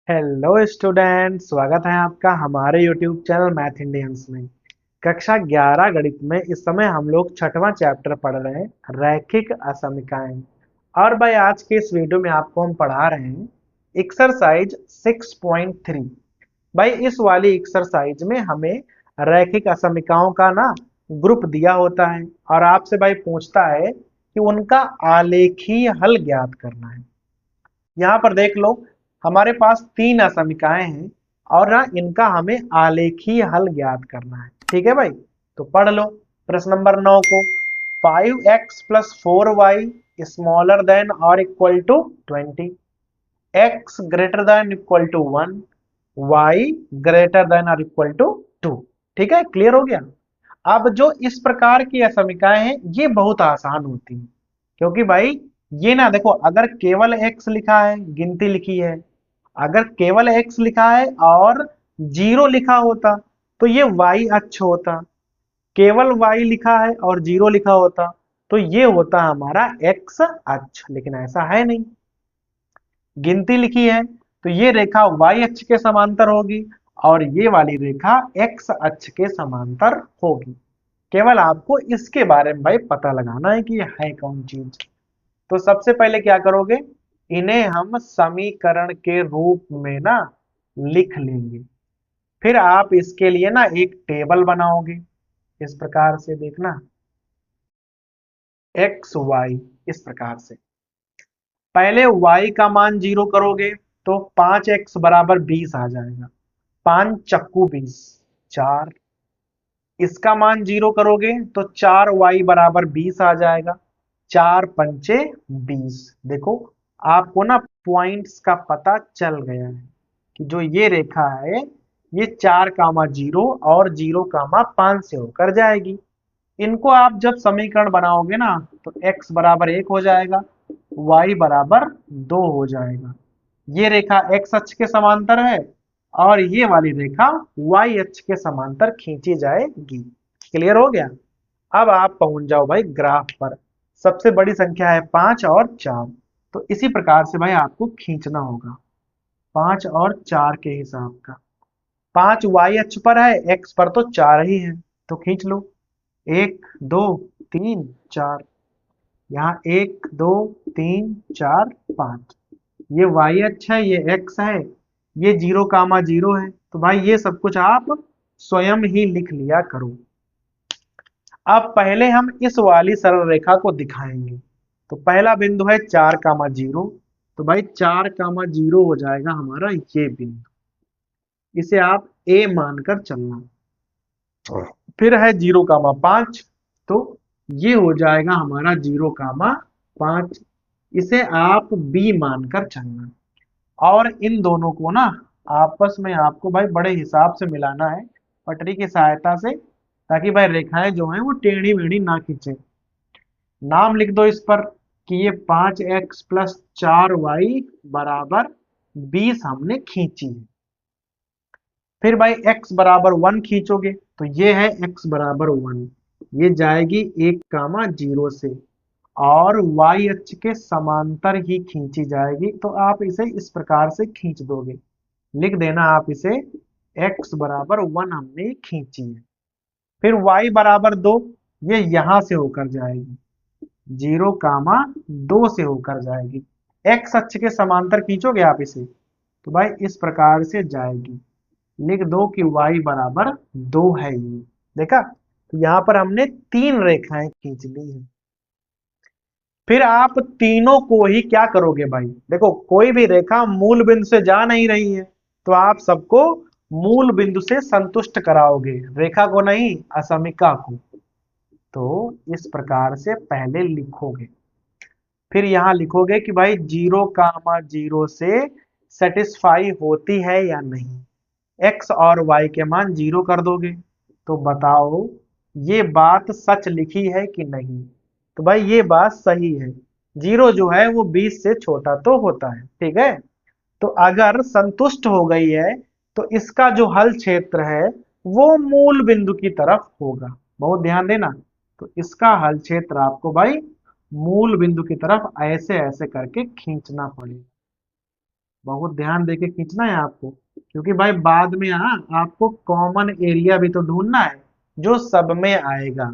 Hello student, स्वागत है आपका हमारे यूट्यूब चैनल मैथ इंडियंस में। कक्षा 11 गणित में इस समय हम लोग छठवां चैप्टर पढ़ रहे हैं, रैखिक असमीकाएं। और भाई आज के इस वीडियो में आपको हम पढ़ा रहे हैं एक्सरसाइज 6.3। भाई इस वाली एक्सरसाइज में हमें रैखिक असमीकाओं का ना ग्रुप दिया होता है और आपसे भाई पूछता है कि उनका आलेखीय हल ज्ञात करना है। यहाँ पर देख लो, हमारे पास तीन असमीकाएं हैं और ना इनका हमें आलेखीय हल ज्ञात करना है। ठीक है भाई, तो पढ़ लो प्रश्न नंबर 9 को। 5x plus 4y smaller than और equal to 20, x greater than equal to 1, y greater than और इक्वल टू 2। ठीक है, क्लियर हो गया। अब जो इस प्रकार की असमीकाएं हैं ये बहुत आसान होती हैं, क्योंकि भाई ये ना देखो, अगर केवल x लिखा है, गिनती लिखी है, अगर केवल x लिखा है और जीरो लिखा होता तो ये y अक्ष होता। केवल y लिखा है और जीरो लिखा होता तो ये होता हमारा x अक्ष, लेकिन ऐसा है नहीं। गिनती लिखी है तो ये रेखा y अक्ष के समांतर होगी और ये वाली रेखा x अक्ष के समांतर होगी। केवल आपको इसके बारे में भाई पता लगाना है कि ये है कौन चीज। तो सबसे पहले क्या करोगे, इन्हें हम समीकरण के रूप में ना लिख लेंगे। फिर आप इसके लिए ना एक टेबल बनाओगे, इस प्रकार से देखना, एक्स वाई, इस प्रकार से। पहले y का मान जीरो करोगे तो 5x बराबर 20 आ जाएगा। 5 चक्कू 20, 4। इसका मान जीरो करोगे तो 4y बराबर 20 आ जाएगा। 4 पंचे 20। देखो, आपको ना पॉइंट्स का पता चल गया है कि जो ये रेखा है ये 4, 0 और 0, 5 से होकर जाएगी। इनको आप जब समीकरण बनाओगे ना तो x बराबर 1 हो जाएगा, y बराबर 2 हो जाएगा। ये रेखा x अक्ष के समांतर है और ये वाली रेखा y अक्ष के समांतर खींची जाएगी। क्लियर हो गया। अब आप पहुंच जाओ भाई ग्राफ पर। सबसे बड़ी संख्या है 5 और 4, तो इसी प्रकार से भाई आपको खींचना होगा 5 और 4 के हिसाब का। 5 y अक्ष पर है, x पर तो 4 ही है, तो खींच लो। 1, 2, 3, 4। यहाँ 1, 2, 3, 4, 5। ये y अक्ष है, ये x है, ये 0, 0 है। तो भाई ये सब कुछ आप स्वयं ही लिख लिया करो। अब पहले हम इस वाली सरल रेखा को दिखाएंगे। तो पहला बिंदु है 4, 0। तो भाई 4, 0 हो जाएगा हमारा ये बिंदु, इसे आप a मानकर चलना। फिर है 0, 5, तो ये हो जाएगा हमारा 0, 5। इसे आप b मानकर चलना। और इन दोनों को ना आपस में आपको भाई बड़े हिसाब से मिलाना है पटरी की सहायता से, ताकि भाई रेखाएं जो हैं वो टेढ़ी मेढ़ी ना खींचे। नाम लिख दो इस पर कि ये 5x प्लस 4y बराबर 20 हमने खींची है। फिर भाई x बराबर 1 खींचोगे तो ये है x बराबर 1, ये जाएगी 1, 0 से और y अक्ष के समांतर ही खींची जाएगी। तो आप इसे इस प्रकार से खींच दोगे, लिख देना आप इसे x बराबर 1 हमने खींची है। फिर y बराबर 2, ये यहां से होकर जाएगी, 0, 2 से होकर जाएगी। x अक्ष के समांतर खींचोगे आप इसे तो भाई इस प्रकार से जाएगी। लिख दो कि y बराबर 2 है ये। देखा, तो यहां पर हमने तीन रेखाएं खींच ली है। फिर आप तीनों को ही क्या करोगे भाई, देखो कोई भी रेखा मूल बिंदु से जा नहीं रही है तो आप सबको मूल बिंदु से संतुष्ट कराओगे, रेखा को नहीं, असमीका को। तो इस प्रकार से पहले लिखोगे। फिर यहां लिखोगे कि भाई 0, 0 से सेटिस्फाई होती है या नहीं। x और y के मान 0 कर दोगे तो बताओ ये बात सच लिखी है कि नहीं। तो भाई ये बात सही है, 0 जो है वो 20 से छोटा तो होता है। ठीक है, तो अगर संतुष्ट हो गई है तो इसका जो हल क्षेत्र है वो मूल बिंदु की तरफ होगा। बहुत ध्यान देना, तो इसका हल क्षेत्र आपको भाई मूल बिंदु की तरफ ऐसे ऐसे करके खींचना पड़ेगा। बहुत ध्यान देके खींचना है आपको, क्योंकि भाई बाद में यहाँ आपको कॉमन एरिया भी तो ढूंढना है जो सब में आएगा।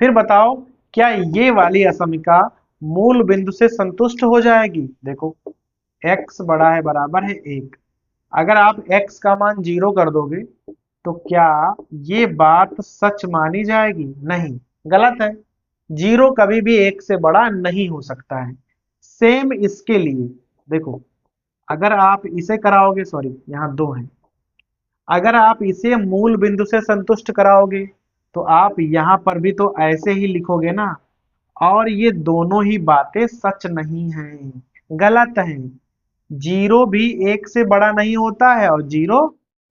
फिर बताओ, क्या ये वाली असमिका मूल बिंदु से संतुष्ट हो जाएगी? देखो, x बड़ा है बराबर है 1, अगर आप x का मान 0 कर दोगे तो क्या ये बात सच मानी जाएगी? नहीं, गलत है। 0 कभी भी 1 से बड़ा नहीं हो सकता है। सेम इसके लिए देखो, अगर आप इसे कराओगे, सॉरी यहाँ 2 है, अगर आप इसे मूल बिंदु से संतुष्ट कराओगे तो आप यहाँ पर भी तो ऐसे ही लिखोगे ना, और ये दोनों ही बातें सच नहीं हैं, गलत हैं। 0 भी 1 से बड़ा नहीं होता है और 0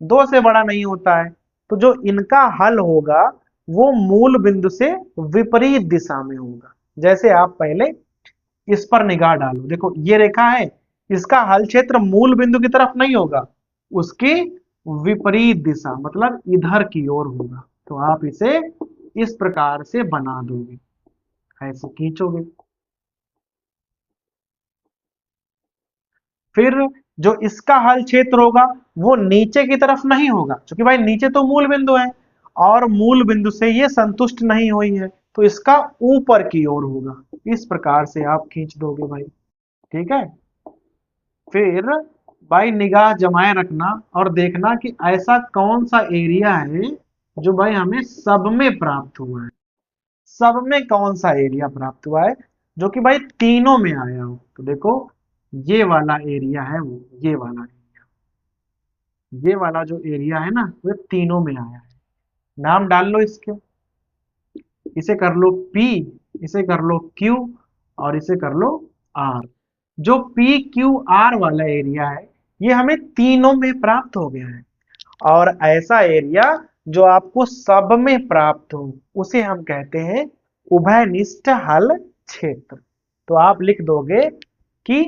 2 से बड़ा नहीं होता है। तो जो इनका हल होगा वो मूल बिंदु से विपरीत दिशा में होगा। जैसे आप पहले इस पर निगाह डालो, देखो ये रेखा है, इसका हल क्षेत्र मूल बिंदु की तरफ नहीं होगा, उसकी विपरीत दिशा मतलब इधर की ओर होगा। तो आप इसे इस प्रकार से बना दोगे, ऐसे खींचोगे। फिर जो इसका हल क्षेत्र होगा वो नीचे की तरफ नहीं होगा, क्योंकि भाई नीचे तो मूल बिंदु है और मूल बिंदु से ये संतुष्ट नहीं हुई है, तो इसका ऊपर की ओर होगा। इस प्रकार से आप खींच दोगे भाई, ठीक है। फिर भाई निगाह जमाए रखना और देखना कि ऐसा कौन सा एरिया है जो भाई हमें सब में प्राप्त हुआ है। सब में कौन सा एरिया प्राप्त हुआ है जो कि भाई तीनों में आया हो? तो देखो, ये वाला एरिया है, वो ये वाला एरिया, ये वाला जो एरिया है ना वो तीनों में आया है। नाम डाल लो इसके, इसे कर लो P, इसे कर लो Q और इसे कर लो R। जो पी क्यू आर वाला एरिया है ये हमें तीनों में प्राप्त हो गया है, और ऐसा एरिया जो आपको सब में प्राप्त हो उसे हम कहते हैं उभयनिष्ठ हल क्षेत्र। तो आप लिख दोगे कि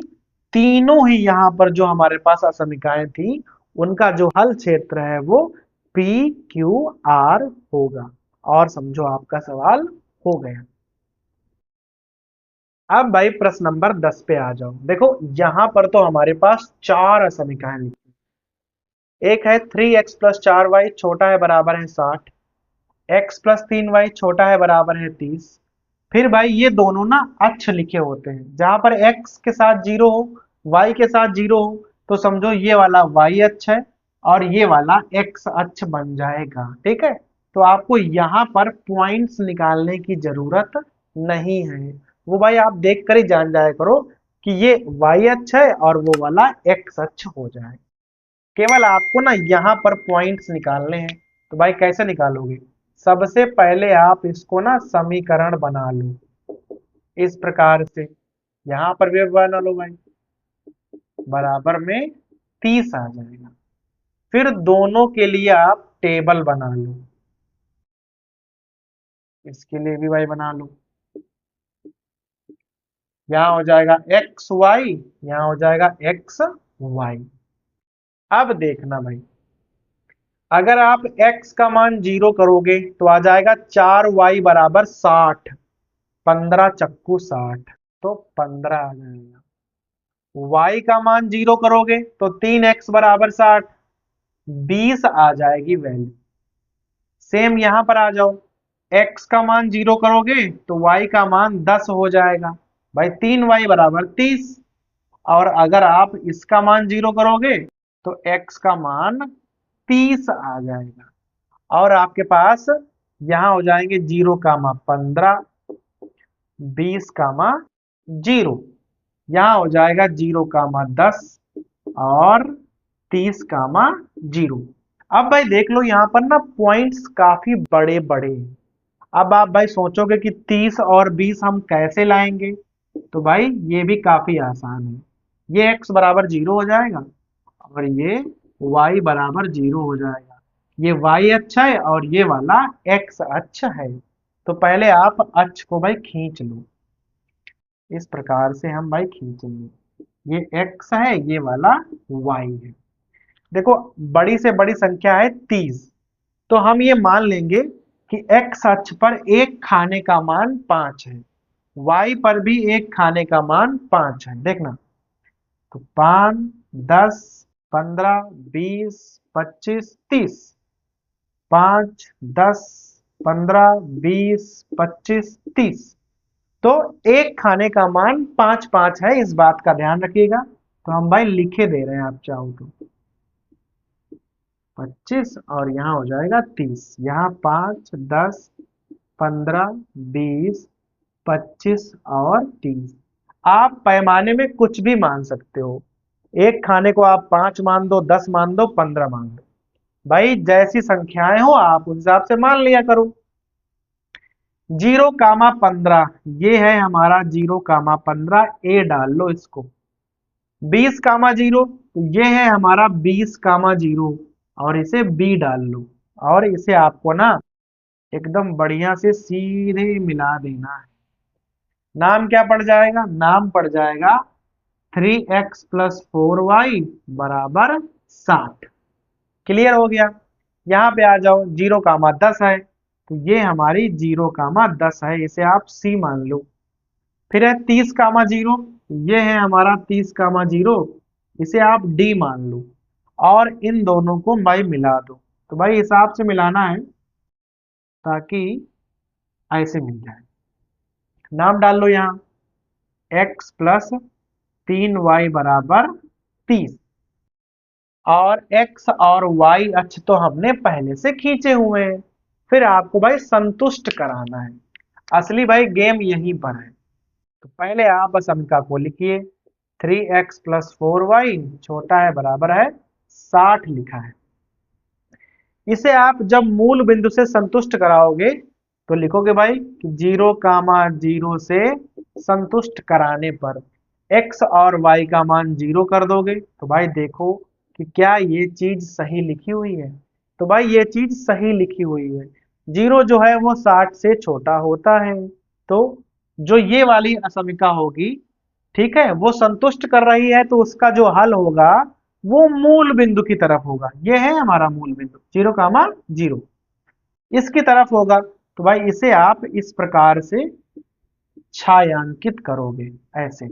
तीनों ही यहां पर जो हमारे पास असमिकाएं थी उनका जो हल क्षेत्र है वो पी क्यू आर होगा। और समझो आपका सवाल हो गया। अब भाई प्रश्न नंबर 10 पे आ जाओ। देखो यहां पर तो हमारे पास चार असमिकाएं लिखी, एक है 3x+4y छोटा है बराबर है 60, x+3y छोटा है बराबर है 30। फिर भाई ये दोनों ना अक्ष लिखे होते हैं, जहां पर x के साथ 0 हो, y के साथ 0 हो, तो समझो ये वाला y अक्ष है और ये वाला x अक्ष बन जाएगा, ठीक है। तो आपको यहाँ पर पॉइंट्स निकालने की जरूरत नहीं है, वो भाई आप देख कर ही जान जाया करो कि ये y अक्ष है और वो वाला x अक्ष हो जाए। केवल आपको ना यहाँ पर पॉइंट्स निकालने हैं। तो भाई कैसे निकालोगे? सबसे पहले आप इसको ना समीकरण बना लो इस प्रकार से, यहाँ पर भी बना लो भाई, बराबर में 30 आ जाएगा। फिर दोनों के लिए आप टेबल बना लो, इसके लिए भी भाई बना लो। यहाँ हो जाएगा एक्स वाई, यहाँ हो जाएगा एक्स वाई। अब देखना भाई, अगर आप x का मान 0 करोगे तो आ जाएगा 4y बराबर 60, 15 चक्कू 60, तो 15 आ जाएगा। y का मान 0 करोगे तो 3x बराबर 60, 20 आ जाएगी वैल्यू। सेम यहां पर आ जाओ, x का मान 0 करोगे तो y का मान 10 हो जाएगा, भाई 3y बराबर 30। और अगर आप इसका मान 0 करोगे तो x का मान 30 आ जाएगा। और आपके पास यहां हो जाएंगे 0 कामा 15, 20 कामा 0, यहां हो जाएगा 0 कामा 10 और 30 कामा 0। अब भाई देख लो यहाँ पर ना पॉइंट्स काफी बड़े बड़े हैं। अब आप भाई सोचोगे कि 30 और 20 हम कैसे लाएंगे? तो भाई ये भी काफी आसान है। ये x बराबर 0 हो जाएगा और ये y बराबर 0 हो जाएगा। ये y अक्ष है और ये वाला x अक्ष है। तो पहले आप अक्ष को भाई खींच लो, इस प्रकार से हम भाई खींचेंगे। ये x है, ये वाला y है। देखो बड़ी से बड़ी संख्या है 30, तो हम ये मान लेंगे कि x अक्ष पर एक खाने का मान 5 है, y पर भी एक खाने का मान 5 है। देखना तो 5, 10, 15, 20, 25, 30। 5, 10, 15, 20, 25, 30। तो एक खाने का मान 5 5 है, इस बात का ध्यान रखिएगा। तो हम भाई लिखे दे रहे हैं, आप चाहो तो 25 और यहाँ हो जाएगा 30। यहाँ 5, 10, 15, 20, 25 और 30। आप पैमाने में कुछ भी मान सकते हो। एक खाने को आप 5 मान दो, 10 मान दो, 15 मान दो। भाई जैसी संख्याएं हो आप उस हिसाब से मान लिया करो। 0,15 ये है हमारा 0,15, ए डाल लो इसको। 20,0 तो ये है हमारा 20,0 और इसे बी डाल लो। और इसे आपको ना एकदम बढ़िया से सीधे मिला देना है। नाम क्या पड़ जाएगा? नाम पड़ जाएगा 3x + 4y बराबर 60। क्लियर हो गया? यहाँ पे आ जाओ, 0,10 है तो ये हमारी 0,10 है, इसे आप c मान लो। फिर है 30,0, ये है हमारा 30,0, इसे आप d मान लो। और इन दोनों को भाई मिला दो। तो भाई हिसाब से मिलाना है ताकि ऐसे मिल जाए। नाम डाल लो यहाँ, x + 3y बराबर 30। और x और y अक्ष तो हमने पहले से खींचे हुए हैं। फिर आपको भाई संतुष्ट कराना है। असली भाई गेम यहीं पर है। तो पहले आप असमीका को लिखिए। 3x + 4y छोटा है बराबर है 60 लिखा है। इसे आप जब मूल बिंदु से संतुष्ट कराओगे तो लिखोगे भाई कि 0,0 से संतुष्ट कराने पर x और y का मान 0 कर दोगे। तो भाई देखो कि क्या ये चीज सही लिखी हुई है। तो भाई ये चीज सही लिखी हुई है। 0 जो है वो 60 से छोटा होता है। तो जो ये वाली असमीका होगी, ठीक है, वो संतुष्ट कर रही है, तो उसका जो हल होगा वो मूल बिंदु की तरफ होगा। ये है हमारा मूल बिंदु 0,0 इसकी तरफ होगा। तो भाई इसे आप इस प्रकार से छायांकित करोगे, ऐसे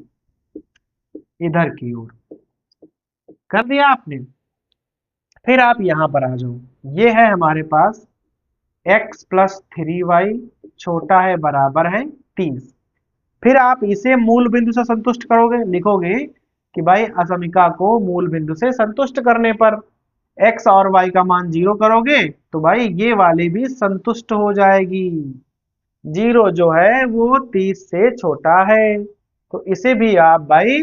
इधर की ओर कर दिया आपने। फिर आप यहां पर आ जाओ। ये है हमारे पास x + 3y छोटा है बराबर है 30। फिर आप इसे मूल बिंदु से संतुष्ट करोगे। लिखोगे कि भाई असमीका को मूल बिंदु से संतुष्ट करने पर x और y का मान 0 करोगे तो भाई ये वाली भी संतुष्ट हो जाएगी। 0 जो है वो 30 से छोटा है। तो इसे भी आप भाई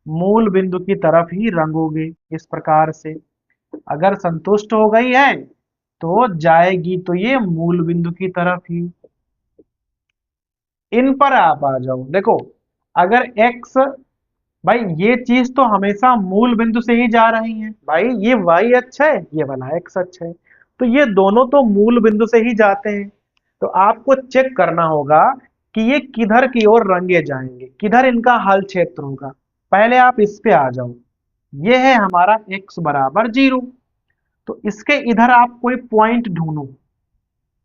मूल बिंदु की तरफ ही रंगोगे इस प्रकार से। अगर संतुष्ट हो गई है तो जाएगी तो ये मूल बिंदु की तरफ ही। इन पर आप आ जाओ। देखो, अगर x, भाई ये चीज तो हमेशा मूल बिंदु से ही जा रही है। भाई ये y अक्ष है, ये वाला x अक्ष है, तो ये दोनों तो मूल बिंदु से ही जाते हैं। तो आपको चेक करना होगा कि ये किधर की ओर रंगे जाएंगे, किधर इनका हल क्षेत्र होगा। पहले आप इस पे आ जाओ। ये है हमारा x बराबर 0, तो इसके इधर आप कोई पॉइंट ढूंढो।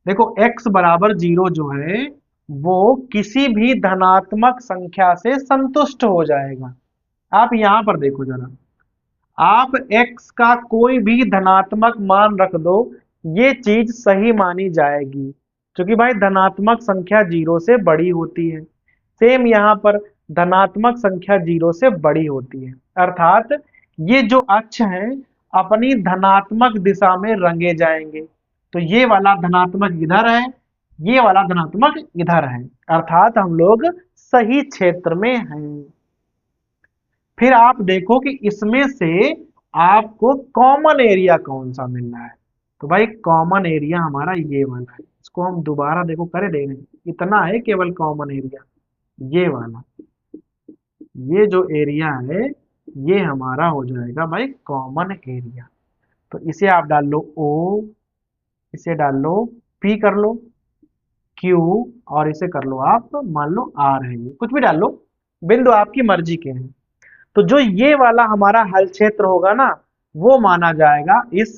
देखो x बराबर 0 जो है वो किसी भी धनात्मक संख्या से संतुष्ट हो जाएगा। आप यहां पर देखो जरा, आप x का कोई भी धनात्मक मान रख दो, ये चीज सही मानी जाएगी, क्योंकि भाई धनात्मक संख्या 0 से बड़ी होती है। सेम यहाँ पर धनात्मक संख्या 0 से बड़ी होती है, अर्थात ये जो अक्ष है अपनी धनात्मक दिशा में रंगे जाएंगे। तो ये वाला धनात्मक इधर है, ये वाला धनात्मक इधर है, अर्थात हम लोग सही क्षेत्र में हैं। फिर आप देखो कि इसमें से आपको कॉमन एरिया कौन सा मिल रहा है। तो भाई कॉमन एरिया हमारा ये वाला है। इसको हम दोबारा देखो करे दे रहे हैं, इतना है केवल कॉमन एरिया, ये वाला। ये जो एरिया है ये हमारा हो जाएगा भाई कॉमन एरिया। तो इसे आप डाल लो O, इसे डाल लो P कर लो, Q, और इसे कर लो आप मान लो R है, ये कुछ भी डाल लो, बिंदु आपकी मर्जी के हैं। तो जो ये वाला हमारा हल क्षेत्र होगा ना, वो माना जाएगा इस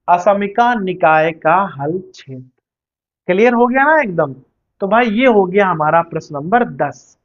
असमीका निकाय का हल क्षेत्र। क्लियर हो गया ना एकदम? तो भाई ये हो गया हमारा प्रश्न नंबर 10।